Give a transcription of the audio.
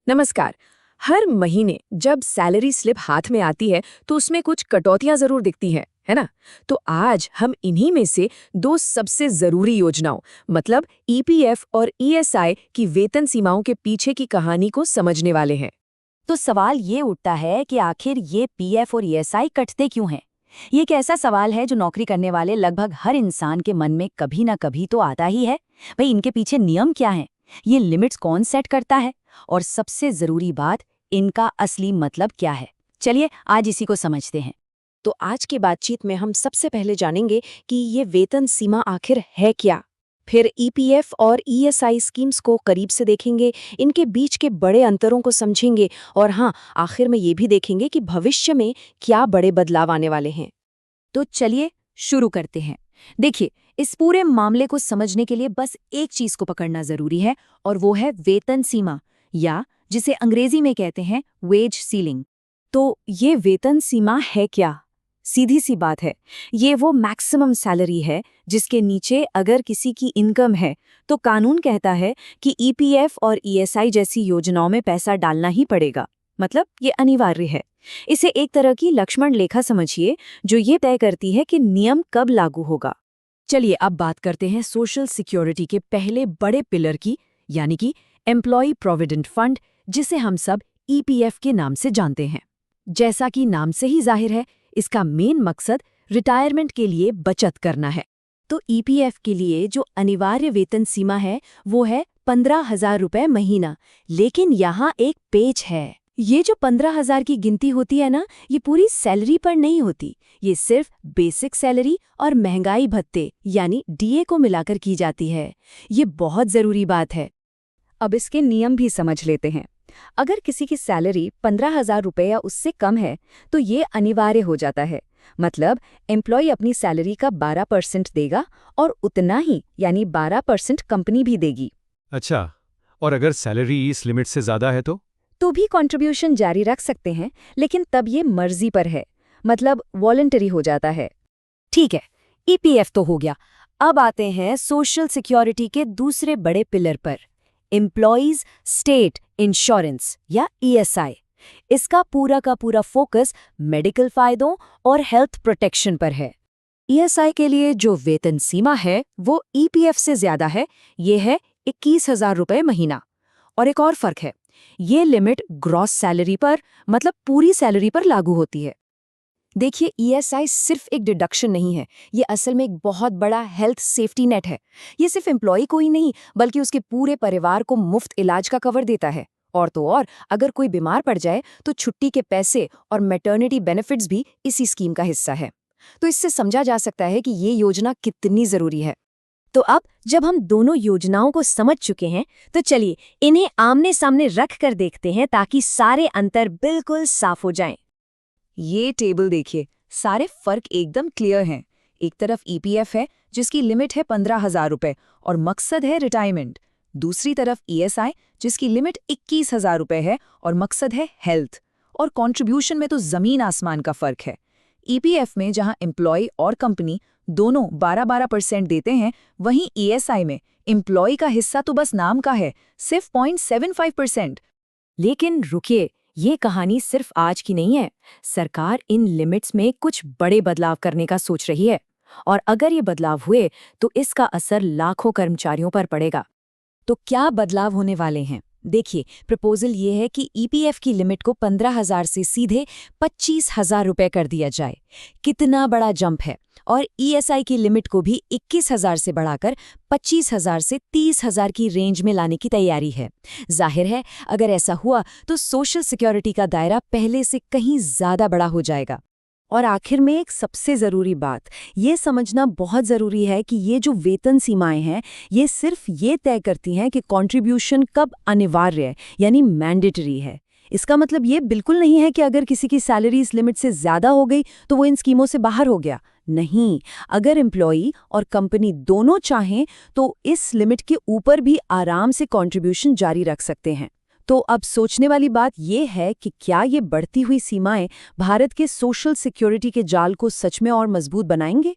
नमस्कार। हर महीने जब सैलरी स्लिप हाथ में आती है तो उसमें कुछ कटौतियां जरूर दिखती हैं, है ना? तो आज हम इन्हीं में से दो सबसे जरूरी योजनाओं मतलब ईपीएफ और ईएसआई की वेतन सीमाओं के पीछे की कहानी को समझने वाले हैं। तो सवाल ये उठता है कि आखिर ये पीएफ और ईएसआई कटते क्यों हैं? ये एक ऐसा सवाल है जो नौकरी करने वाले लगभग हर इंसान के मन में कभी ना कभी तो आता ही है। भाई, इनके पीछे नियम क्या हैं? ये लिमिट्स कौन सेट करता है? और सबसे जरूरी बात, इनका असली मतलब क्या है? चलिए आज इसी को समझते हैं। तो आज की बातचीत में हम सबसे पहले जानेंगे कि ये वेतन सीमा आखिर है क्या। फिर ईपीएफ और ईएसआई स्कीम्स को करीब से देखेंगे, इनके बीच के बड़े अंतरों को समझेंगे और हाँ, आखिर में ये भी देखेंगे कि भविष्य में क्या बड़े बदलाव आने वाले हैं। तो चलिए शुरू करते हैं। देखिए, इस पूरे मामले को समझने के लिए बस एक चीज को पकड़ना जरूरी है और वो है वेतन सीमा, या जिसे अंग्रेजी में कहते हैं वेज सीलिंग। तो ये वेतन सीमा है क्या? सीधी सी बात है, ये वो मैक्सिमम सैलरी है जिसके नीचे अगर किसी की इनकम है तो कानून कहता है कि ईपीएफ और ईएसआई जैसी योजनाओं में पैसा डालना ही पड़ेगा। मतलब ये अनिवार्य है। इसे एक तरह की लक्ष्मण रेखा समझिए, जो ये तय करती है कि नियम कब लागू होगा। चलिए अब बात करते हैं सोशल सिक्योरिटी के पहले बड़े पिलर की, यानी कि एम्प्लॉय प्रोविडेंट फंड, जिसे हम सब ईपीएफ के नाम से जानते हैं। जैसा कि नाम से ही जाहिर है, इसका मेन मकसद रिटायरमेंट के लिए बचत करना है। तो ईपीएफ के लिए जो अनिवार्य वेतन सीमा है वो है 15,000 रुपये महीना। लेकिन यहाँ एक पेच है। ये जो 15,000 की गिनती होती है ना, ये पूरी सैलरी पर नहीं होती। ये सिर्फ बेसिक सैलरी और महंगाई भत्ते यानी डीए को मिलाकर की जाती है। ये बहुत जरूरी बात है। अब इसके नियम भी समझ लेते हैं। अगर किसी की सैलरी 15,000 रुपये या उससे कम है तो ये अनिवार्य हो जाता है। मतलब एम्प्लॉय अपनी सैलरी का 12% देगा और उतना ही यानी 12% कंपनी भी देगी। अच्छा, और अगर सैलरी इस लिमिट से ज़्यादा है तो भी कंट्रीब्यूशन जारी रख सकते हैं, लेकिन तब ये मर्जी पर है, मतलब वॉलंटरी हो जाता है। ठीक है, ईपीएफ तो हो गया। अब आते हैं सोशल सिक्योरिटी के दूसरे बड़े पिलर पर, एम्प्लॉयज स्टेट इंश्योरेंस या ईएसआई। इसका पूरा का पूरा फोकस मेडिकल फायदों और हेल्थ प्रोटेक्शन पर है। ईएसआई के लिए जो वेतन सीमा है वो ईपीएफ से ज्यादा है, ये है 21,000 रुपये महीना। और एक और फर्क है, ये लिमिट ग्रॉस सैलरी पर मतलब पूरी सैलरी पर लागू होती है। देखिए, ईएसआई सिर्फ एक डिडक्शन नहीं है, ये असल में एक बहुत बड़ा हेल्थ सेफ्टी नेट है। ये सिर्फ एम्प्लॉय को ही नहीं बल्कि उसके पूरे परिवार को मुफ्त इलाज का कवर देता है। और तो और, अगर कोई बीमार पड़ जाए तो छुट्टी के पैसे और मैटरनिटी बेनिफिट्स भी इसी स्कीम का हिस्सा है। तो इससे समझा जा सकता है कि ये योजना कितनी जरूरी है। तो अब जब हम दोनों योजनाओं को समझ चुके हैं तो चलिए इन्हें आमने सामने रख कर देखते हैं ताकि सारे अंतर बिल्कुल साफ हो जाएं। ये टेबल देखिए, सारे फर्क एकदम क्लियर हैं। एक तरफ ईपीएफ है जिसकी लिमिट है 15,000 रुपये और मकसद है रिटायरमेंट। दूसरी तरफ ईएसआई जिसकी लिमिट 21,000 रुपये है और मकसद है हेल्थ। और कंट्रीब्यूशन में तो जमीन आसमान का फर्क है। ईपीएफ में जहां एम्प्लॉय और कंपनी दोनों 12-12% देते हैं, वहीं ईएसआई में एम्प्लॉय का हिस्सा तो बस नाम का है, सिर्फ 0.75%। लेकिन रुकिए, ये कहानी सिर्फ आज की नहीं है। सरकार इन लिमिट्स में कुछ बड़े बदलाव करने का सोच रही है और अगर ये बदलाव हुए तो इसका असर लाखों कर्मचारियों पर पड़ेगा। तो क्या बदलाव होने वाले हैं? देखिए, प्रपोजल ये है कि ईपीएफ की लिमिट को 15,000 से सीधे 25,000 रुपये कर दिया जाए। कितना बड़ा जंप है। और ईएसआई की लिमिट को भी 21,000 से बढ़ाकर 25,000 से 30,000 की रेंज में लाने की तैयारी है। जाहिर है, अगर ऐसा हुआ तो सोशल सिक्योरिटी का दायरा पहले से कहीं ज्यादा बड़ा हो जाएगा। और आखिर में एक सबसे ज़रूरी बात, ये समझना बहुत ज़रूरी है कि ये जो वेतन सीमाएं हैं, ये सिर्फ ये तय करती हैं कि कंट्रीब्यूशन कब अनिवार्य है यानी मैंडेटरी है। इसका मतलब ये बिल्कुल नहीं है कि अगर किसी की सैलरी इस लिमिट से ज़्यादा हो गई तो वो इन स्कीमों से बाहर हो गया। नहीं, अगर एम्प्लॉई और कंपनी दोनों चाहें तो इस लिमिट के ऊपर भी आराम से कंट्रीब्यूशन जारी रख सकते हैं। तो अब सोचने वाली बात यह है कि क्या ये बढ़ती हुई सीमाएं भारत के सोशल सिक्योरिटी के जाल को सच में और मजबूत बनाएंगे?